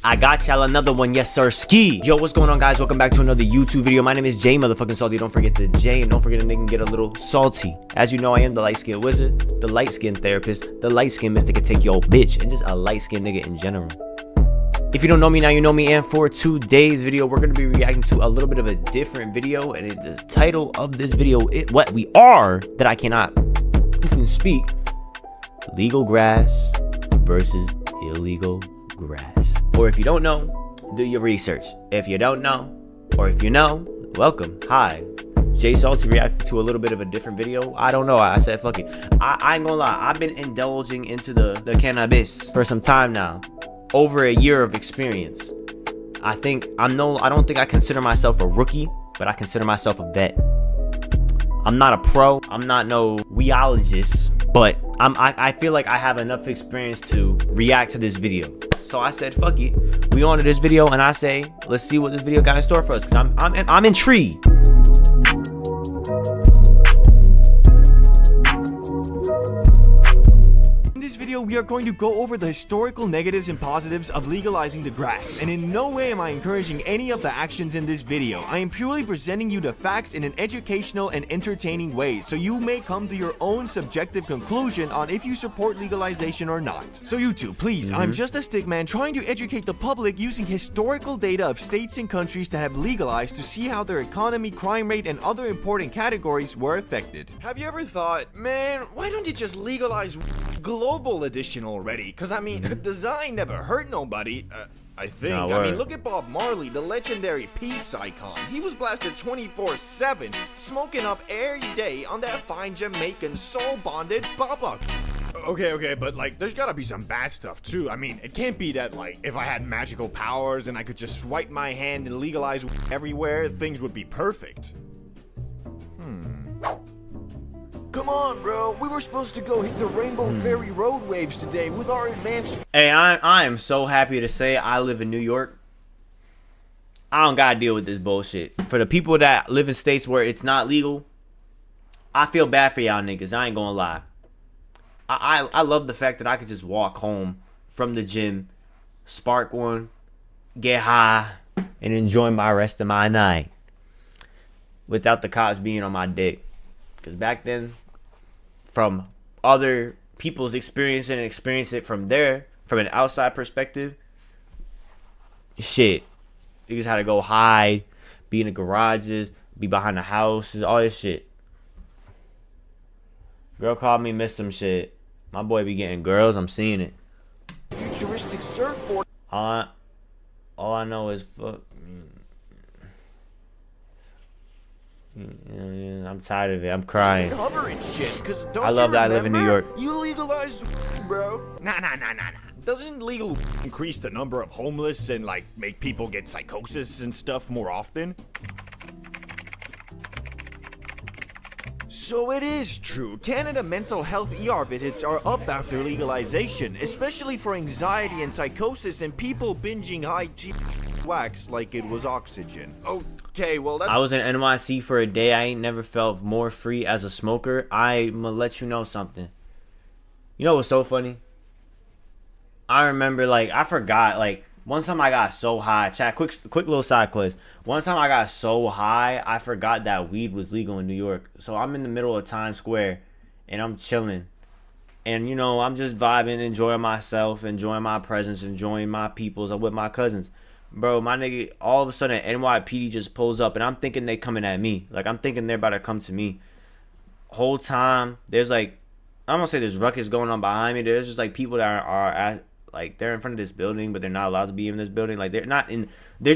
I got y'all another one, yes sir, ski. Yo, what's going on, guys? Welcome back to another YouTube video. My name is J motherfucking Salty. Don't forget the J, and don't forget to make get a little salty. As you know, I am the light skin wizard, the light skin therapist, the light skin mystic can take your bitch, and just a light skin nigga in general. If you don't know me now, you know me. And for today's video, we're gonna be reacting to a little bit of a different video, and the title of this video is what we are that I cannot speak: legal grass versus illegal grass. Or if you don't know, do your research. If you don't know, or if you know, welcome. Hi, JSalty reacting to a little bit of a different video. I don't know, I said fuck it. I ain't gonna lie, I've been indulging into the cannabis for some time now. Over a year of experience. I don't think I consider myself a rookie, but I consider myself a vet. I'm not a pro, I'm not no weologist, but I feel like I have enough experience to react to this video. So I said, fuck it. We on to this video, and I say, let's see what this video got in store for us, because I'm intrigued. In this video, we are going to go over the historical negatives and positives of legalizing the grass, and in no way am I encouraging any of the actions in this video. I am purely presenting you the facts in an educational and entertaining way, so you may come to your own subjective conclusion on if you support legalization or not. So YouTube, please, I'm just a stick man trying to educate the public using historical data of states and countries that have legalized to see how their economy, crime rate, and other important categories were affected. Have you ever thought, man, why don't you just legalize global edition already? Because I mean, design never hurt nobody. I think. No, I mean, look at Bob Marley, the legendary peace icon. He was blasted 24/7, smoking up every day on that fine Jamaican soul-bonded baba. Okay, but like, there's gotta be some bad stuff too. I mean, it can't be that like, if I had magical powers and I could just swipe my hand and legalize everywhere, things would be perfect. Come on, bro. We were supposed to go hit the Rainbow Ferry road waves today with our advanced... Hey, I am so happy to say I live in New York. I don't gotta deal with this bullshit. For the people that live in states where it's not legal, I feel bad for y'all niggas. I ain't gonna lie. I love the fact that I could just walk home from the gym, spark one, get high, and enjoy my rest of my night without the cops being on my dick. Because back then, from other people's experience and experience it from an outside perspective, shit, you just had to go hide, be in the garages, be behind the houses, all this shit. Girl called me, missed some shit. My boy be getting girls, I'm seeing it. futuristic surfboard. All I know is fuck. I'm tired of it. I'm crying. I love that I live in New York. You legalized, bro. Nah. Doesn't legal increase the number of homeless and like make people get psychosis and stuff more often? So it is true. Canada mental health ER visits are up after legalization, especially for anxiety and psychosis and people binging high G wax like it was oxygen. Okay, well that's... I was in NYC for a day. I ain't never felt more free as a smoker. I'ma let you know something. You know what's so funny? I remember, like, I forgot, like, one time I got so high. Chat, quick little side quiz. One time I got so high, I forgot that weed was legal in New York. So I'm in the middle of Times Square, and I'm chilling. And, you know, I'm just vibing, enjoying myself, enjoying my presence, enjoying my peoples. I'm with my cousins. Bro, my nigga, all of a sudden, NYPD just pulls up, and I'm thinking they coming at me. Like, I'm thinking they're about to come to me. Whole time, there's, like, I'm gonna say there's ruckus going on behind me. There's just, like, people that are at, like, they're in front of this building, but they're not allowed to be in this building. Like, they're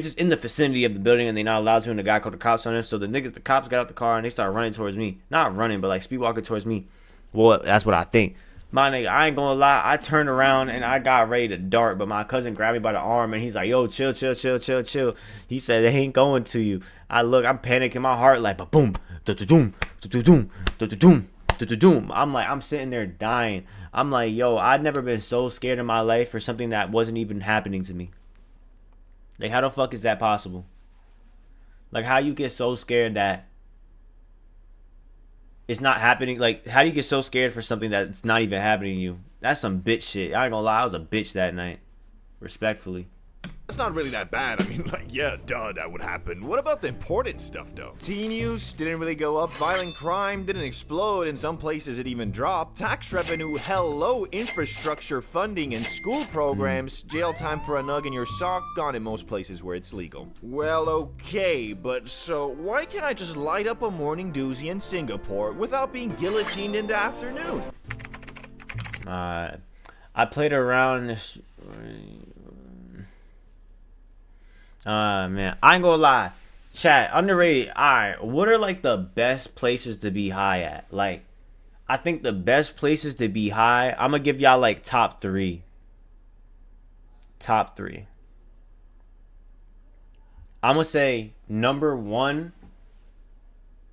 just in the vicinity of the building, and they're not allowed to, and the guy called the cops on them. So the cops got out the car, and they start running towards me. Not running, but, like, speed walking towards me. Well, that's what I think. My nigga, I ain't gonna lie, I turned around and I got ready to dart, but my cousin grabbed me by the arm and he's like, yo, chill. He said, they ain't going to you. I'm panicking, my heart like, ba-boom, da-da-doom, da-da-doom, da-da-doom, da-da-doom. I'm sitting there dying. I'm like, yo, I've never been so scared in my life for something that wasn't even happening to me. Like, how the fuck is that possible? Like, how you get so scared that it's not happening? Like, how do you get so scared for something that's not even happening to you? That's some bitch shit. I ain't gonna lie, I was a bitch that night. Respectfully. It's not really that bad. I mean, like, yeah, duh, that would happen. What about the important stuff, though? Teen use didn't really go up. Violent crime didn't explode. In some places, it even dropped. Tax revenue held low. Infrastructure funding and school programs. Jail time for a nug in your sock. Gone in most places where it's legal. Well, okay, but so why can't I just light up a morning doozy in Singapore without being guillotined in the afternoon? I played around in this. Man, I ain't gonna lie. Chat, underrated. Alright, what are like the best places to be high at? Like, I think the best places to be high, I'm gonna give y'all like top three. Top three. I'm gonna say number one.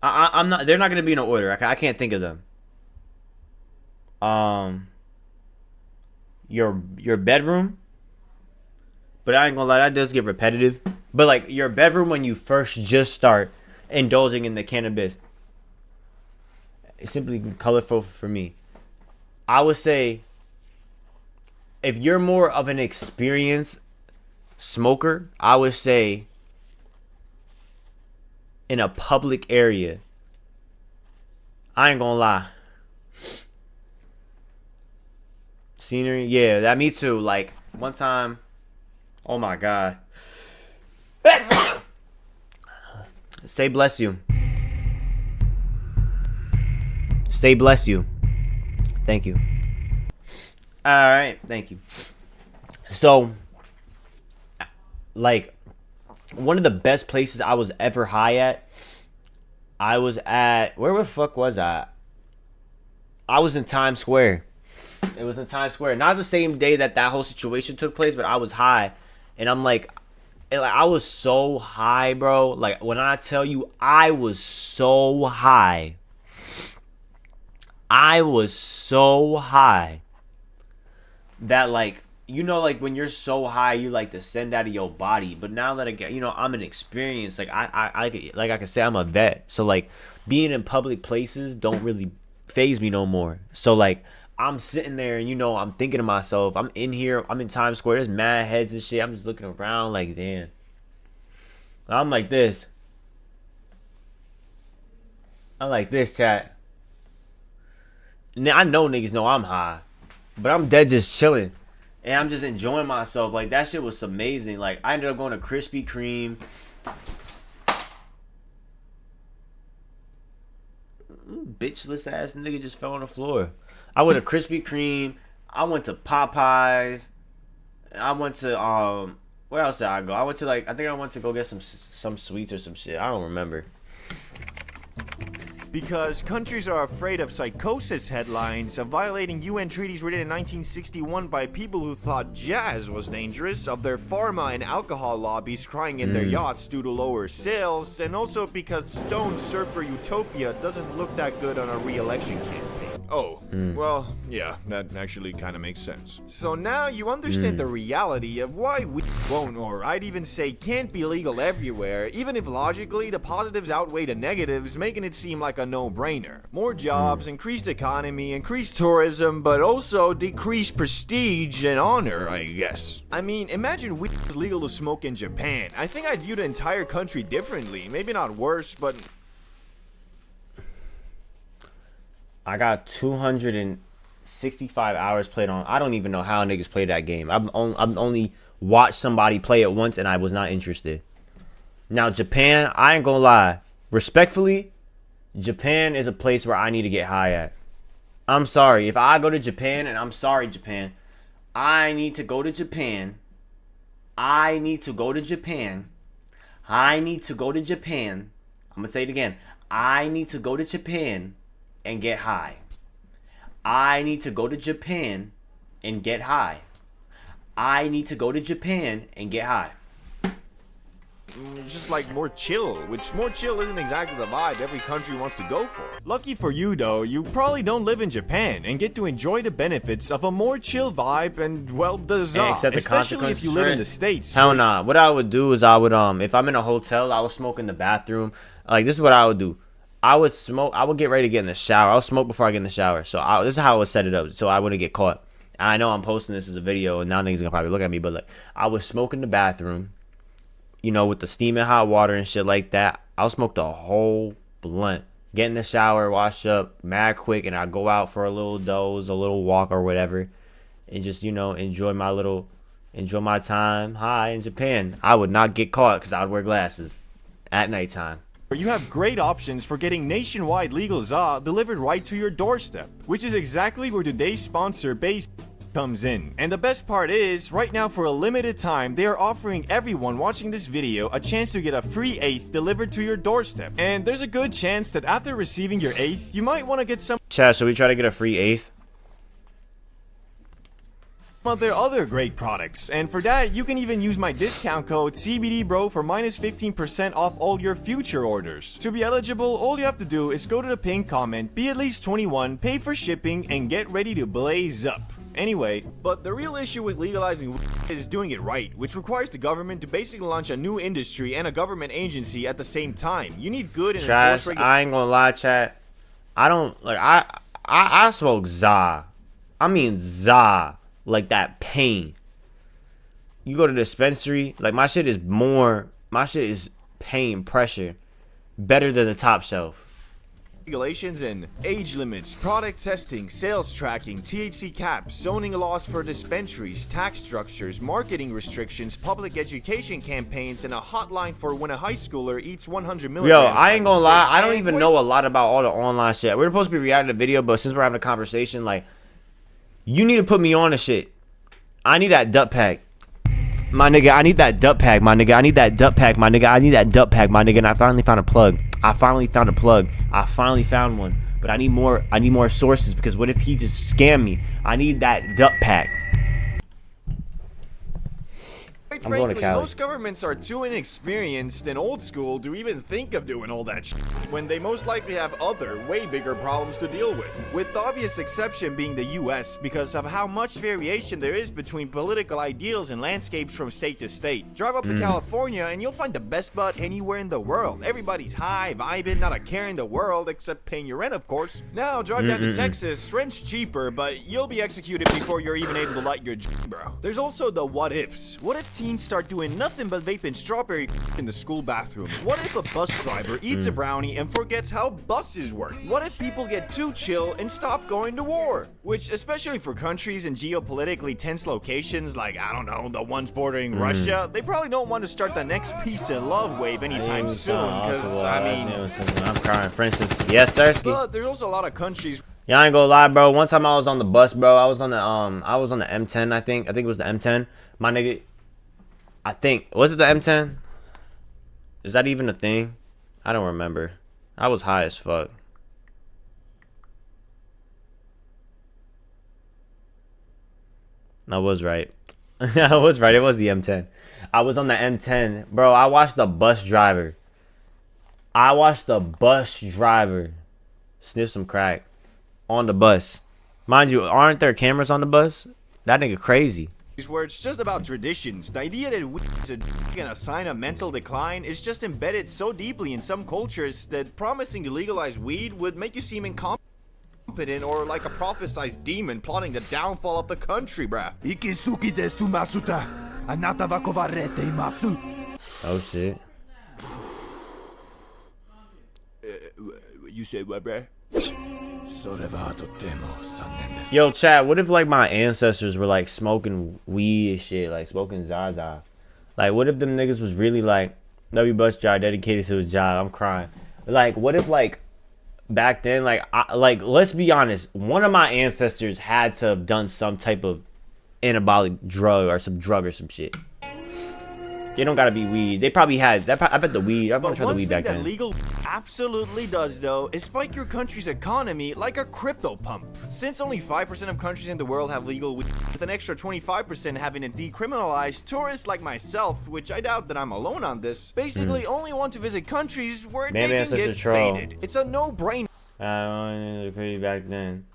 I'm not. They're not gonna be in order. I can't think of them. Your bedroom. But I ain't gonna lie, that does get repetitive. But like your bedroom when you first just start indulging in the cannabis, it's simply colorful for me. I would say if you're more of an experienced smoker, I would say in a public area. I ain't gonna lie. Scenery, yeah, that me too. Like one time. Oh my God. Say bless you. Say bless you. Thank you. Alright, thank you. So, like, one of the best places I was ever high at, I was at, where the fuck was I? I was in Times Square. It was in Times Square. Not the same day that whole situation took place, but I was high. And I'm like, I was so high, bro. Like, when I tell you I was so high. I was so high. That, like, you know, like, when you're so high, you like to send out of your body. But now that I get, you know, I'm an experience. Like, I can say I'm a vet. So, like, being in public places don't really faze me no more. So, like, I'm sitting there and, you know, I'm thinking to myself, I'm in here, I'm in Times Square, there's mad heads and shit. I'm just looking around like, damn. I'm like this. I'm like this, chat. Now, I know niggas know I'm high, but I'm dead just chilling. And I'm just enjoying myself. Like, that shit was amazing. Like, I ended up going to Krispy Kreme. Bitchless ass nigga just fell on the floor. I went to Krispy Kreme. I went to Popeyes. I went to where else did I go? I think I went to go get some sweets or some shit. I don't remember. Because countries are afraid of psychosis headlines, of violating UN treaties written in 1961 by people who thought jazz was dangerous, of their pharma and alcohol lobbies crying in their yachts due to lower sales, and also because Stone Surfer Utopia doesn't look that good on a re-election campaign. Oh, well, yeah, that actually kind of makes sense. So now you understand the reality of why we won't, or I'd even say can't be legal everywhere, even if logically the positives outweigh the negatives, making it seem like a no-brainer. More jobs, increased economy, increased tourism, but also decreased prestige and honor, I guess. I mean, imagine weed was legal to smoke in Japan. I think I'd view the entire country differently. Maybe not worse, but... I got 265 hours played on. I don't even know how niggas play that game. I've only watched somebody play it once and I was not interested. Now, Japan, I ain't gonna lie. Respectfully, Japan is a place where I need to get high at. I'm sorry. If I go to Japan, and I'm sorry, Japan, I need to go to Japan. I need to go to Japan. I need to go to Japan. I'm gonna say it again. I need to go to Japan and get high. I need to go to Japan and get high. I need to go to Japan and get high. Just like more chill, which more chill isn't exactly the vibe every country wants to go for. Lucky for you though, you probably don't live in Japan and get to enjoy the benefits of a more chill vibe and, well, especially if you live in the States. Hell nah. What I would do is I would if I'm in a hotel, I would smoke in the bathroom. Like, this is what I would do. I would smoke. I would get ready to get in the shower. I would smoke before I get in the shower. So this is how I would set it up, so I wouldn't get caught. I know I'm posting this as a video, and now niggas gonna probably look at me, but like, I was smoking in the bathroom, you know, with the steaming hot water and shit like that. I'll smoke the whole blunt, get in the shower, wash up, mad quick, and I go out for a little doze, a little walk or whatever, and just, you know, enjoy my time high in Japan. I would not get caught because I would wear glasses at nighttime. You have great options for getting nationwide legal za delivered right to your doorstep, which is exactly where today's sponsor base comes in. And the best part is, right now for a limited time, they are offering everyone watching this video a chance to get a free eighth delivered to your doorstep. And there's a good chance that after receiving your eighth, you might want to get some Chat, should we try to get a free eighth? of their other great products, and for that you can even use my discount code CBDBRO for minus 15% off all your future orders. To be eligible, all you have to do is go to the pinned comment, be at least 21, pay for shipping, and get ready to blaze up. Anyway, but the real issue with legalizing weed is doing it right, which requires the government to basically launch a new industry and a government agency at the same time. You need good and Trash, I ain't gonna lie, chat. I don't like I smoke za. I mean za. Like that pain. You go to the dispensary, like my shit is pain pressure better than the top shelf. Regulations and age limits, product testing, sales tracking, THC caps, zoning laws for dispensaries, tax structures, marketing restrictions, public education campaigns, and a hotline for when a high schooler eats 100 milligrams. Yo, I ain't gonna lie, I don't even know a lot about all the online shit. We're supposed to be reacting to the video, but since we're having a conversation, like, you need to put me on the shit. I need that duck pack. My nigga, I need that duck pack, my nigga. I need that duck pack, my nigga. I need that duck pack, my nigga. And I finally found a plug. I finally found one. But I need more sources, because what if he just scammed me? I need that duck pack. I'm going to Cali. Most governments are too inexperienced and old school to even think of doing all that shit, when they most likely have other, way bigger problems to deal with the obvious exception being the US, because of how much variation there is between political ideals and landscapes from state to state. Drive up to California and you'll find the best bud anywhere in the world. Everybody's high, vibing, not a care in the world, except paying your rent, of course. Now, drive down to Texas, rent's cheaper, but you'll be executed before you're even able to light your bro. There's also the what ifs. What if teens start doing nothing but vaping strawberry in the school bathroom? What if a bus driver eats a brownie and forgets how buses work? What if people get too chill and stop going to war? Which, especially for countries in geopolitically tense locations like, I don't know, the ones bordering Russia, they probably don't want to start the next peace and love wave anytime soon, because, I mean... I'm crying. For instance, yes, Sirski. But there's also a lot of countries... Yeah, I ain't gonna lie, bro. One time I was on the bus, bro. I was on the M10, I think it was the M10. My nigga, was it the M10? Is that even a thing? I don't remember. I was high as fuck. I was right. I was right. It was the M10. I was on the M10. Bro, I watched the bus driver sniff some crack on the bus. Mind you, aren't there cameras on the bus? That nigga crazy. Where it's just about traditions. The idea that weed is a sign of mental decline is just embedded so deeply in some cultures that promising to legalize weed would make you seem incompetent or like a prophesized demon plotting the downfall of the country, bruh. Oh shit. You said what, bruh? Yo, chat, what if like my ancestors were like smoking weed and shit, like smoking Zaza? Like, what if them niggas was really like, W bus driver dedicated to his job? I'm crying. Like, what if like back then, like, let's be honest, one of my ancestors had to have done some type of anabolic drug or some shit. They don't gotta be weed. They probably had that. I bet the weed. I'm gonna try the weed back then. One thing that legal absolutely does, though, is spike your country's economy like a crypto pump. Since only 5% of countries in the world have legal weed, with an extra 25% having it decriminalized, tourists like myself, which I doubt that I'm alone on this, basically only want to visit countries where they can get faded. It's a no-brainer. I crazy back then.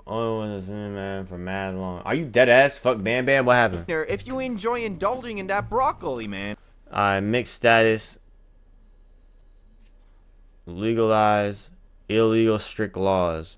Only one that's in man for mad long. Are you dead ass? Fuck Bam Bam. What happened? If you enjoy indulging in that broccoli, man. Mixed status. Legalize illegal strict laws.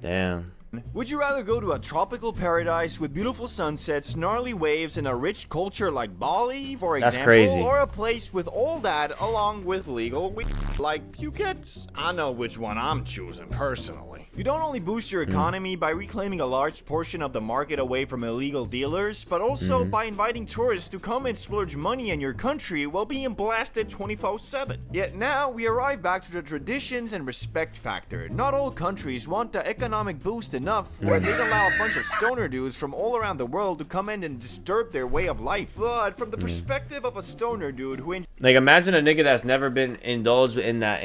Damn. Would you rather go to a tropical paradise with beautiful sunsets, gnarly waves, and a rich culture like Bali, for example, That's crazy. or a place with all that along with legal like Phuket? I know which one I'm choosing personally. You don't only boost your economy by reclaiming a large portion of the market away from illegal dealers, but also by inviting tourists to come and splurge money in your country while being blasted 24/7. Yet now we arrive back to the traditions and respect factor. Not all countries want the economic boost enough where they'd allow a bunch of stoner dudes from all around the world to come in and disturb their way of life. But from the perspective of a stoner dude who Like, imagine a nigga that's never been indulged in that.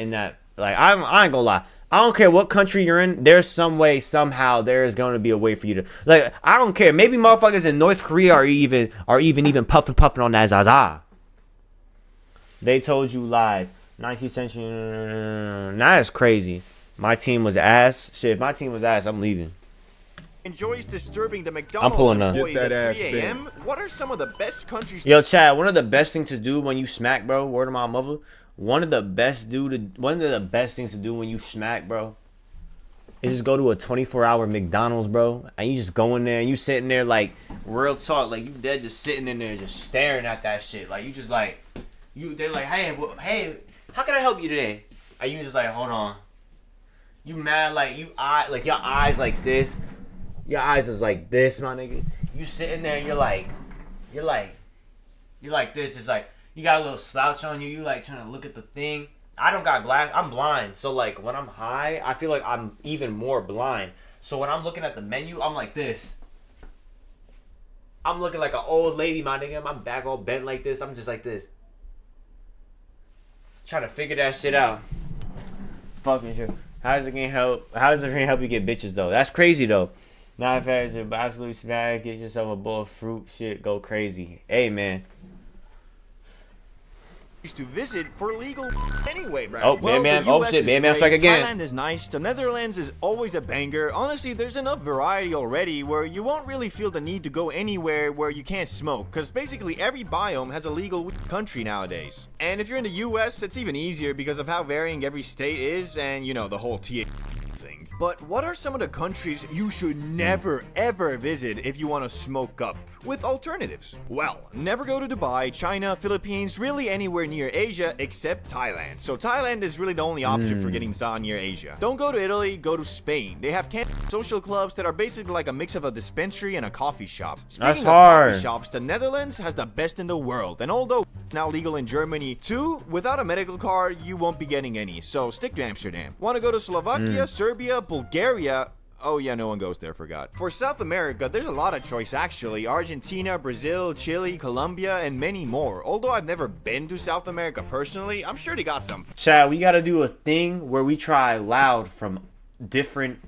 Like, I ain't gonna lie. I don't care what country you're in. There's some way, somehow, there is going to be a way for you to, like, I don't care. Maybe motherfuckers in North Korea are even puffing on that Zaza. They told you lies. 19th century. That is crazy. My team was ass. Shit, if my team was ass, I'm leaving. enjoys disturbing the I'm McDonald's pulling up. employees Get at that 3 ass a.m. What are some of the best countries? Yo, Chad, one of the best things to do when you smack, bro, word of my mother, one of the best things to do when you smack, bro, is just go to a 24-hour McDonald's, bro, and you just go in there and you sitting there like, real talk, like, you dead just sitting in there just staring at that shit, like, you just like, they're like, hey, how can I help you today? And you just like, hold on, you mad, like, your eyes like this, your eyes is like this, my nigga, you sitting there and you're like this, just like, you got a little slouch on you, you like trying to look at the thing. I don't got glass, I'm blind, so like when I'm high, I feel like I'm even more blind. So when I'm looking at the menu, I'm like this. I'm looking like an old lady, my nigga, my back all bent like this, I'm just like this. Trying to figure that shit out. Fucking shit. How does it gonna help you get bitches though? That's crazy though. Not if it's absolutely smack, get yourself a bowl of fruit, shit, go crazy. Hey man. To visit for legal anyway, right? Oh, well, man. the Oh, US shit, is man, strike great. again. Thailand is nice. The Netherlands is always a banger. Honestly, there's enough variety already where you won't really feel the need to go anywhere where you can't smoke, because basically every biome has a legal country nowadays. And if you're in the US, it's even easier because of how varying every state is and, you know, the whole THC thing. But what are some of the countries you should never ever visit if you want to smoke up with alternatives? Well, never go to Dubai, China, Philippines, really anywhere near Asia except Thailand. So Thailand is really the only option for getting za near Asia. Don't go to Italy, go to Spain. They have social clubs that are basically like a mix of a dispensary and a coffee shop. Speaking of coffee shops, the Netherlands has the best in the world. And although now legal in Germany too, without a medical card, you won't be getting any. So stick to Amsterdam. Want to go to Slovakia, Serbia, Bulgaria? Oh yeah, no one goes there, forgot. For South America, there's a lot of choice actually. Argentina, Brazil, Chile, Colombia, and many more. Although I've never been to South America personally, I'm sure they got some. Chad, we gotta do a thing where we try loud from different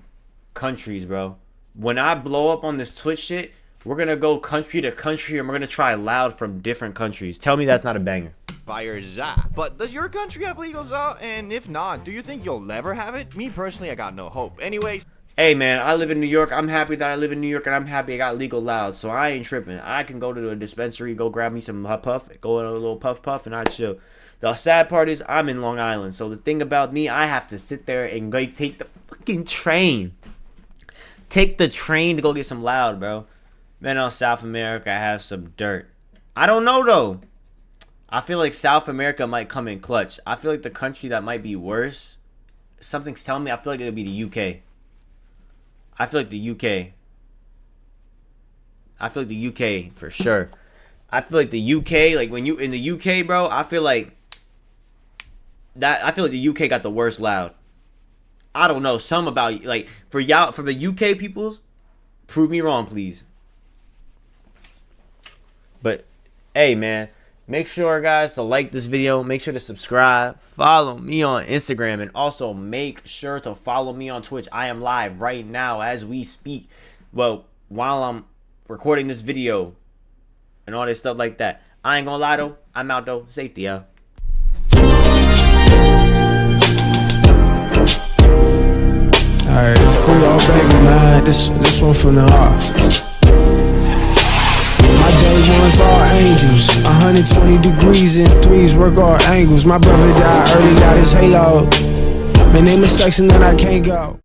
countries, bro. When I blow up on this Twitch shit, we're gonna go country to country and we're gonna try loud from different countries. Tell me that's not a banger. Fire za. But does your country have legal za? And if not, do you think you'll ever have it? Me personally, I got no hope. Anyways. Hey man, I live in New York. I'm happy that I live in New York and I'm happy I got legal loud. So I ain't tripping. I can go to a dispensary, go grab me some puff, go in a little puff and I chill. The sad part is I'm in Long Island. So the thing about me, I have to sit there and go take the fucking train. Take the train to go get some loud, bro. Man, on South America, I have some dirt. I don't know though. I feel like South America might come in clutch. I feel like the country that might be worse, something's telling me, I feel like it'll be the UK. I feel like the UK. I feel like the UK for sure. I feel like the UK, like when you in the UK, bro, I feel like the UK got the worst loud. I don't know, some about like for y'all, for the UK peoples, prove me wrong, please. But hey man, make sure guys to like this video, make sure to subscribe, follow me on Instagram, and also make sure to follow me on Twitch. I am live right now as we speak. Well, while I'm recording this video and all this stuff like that. I ain't gonna lie though, I'm out though. Safety, y'all. Alright, for y'all baby man, this one from the heart. My day ones are angels, 120 degrees and threes work all angles. My brother died early, got his halo. My name is section that I can't go.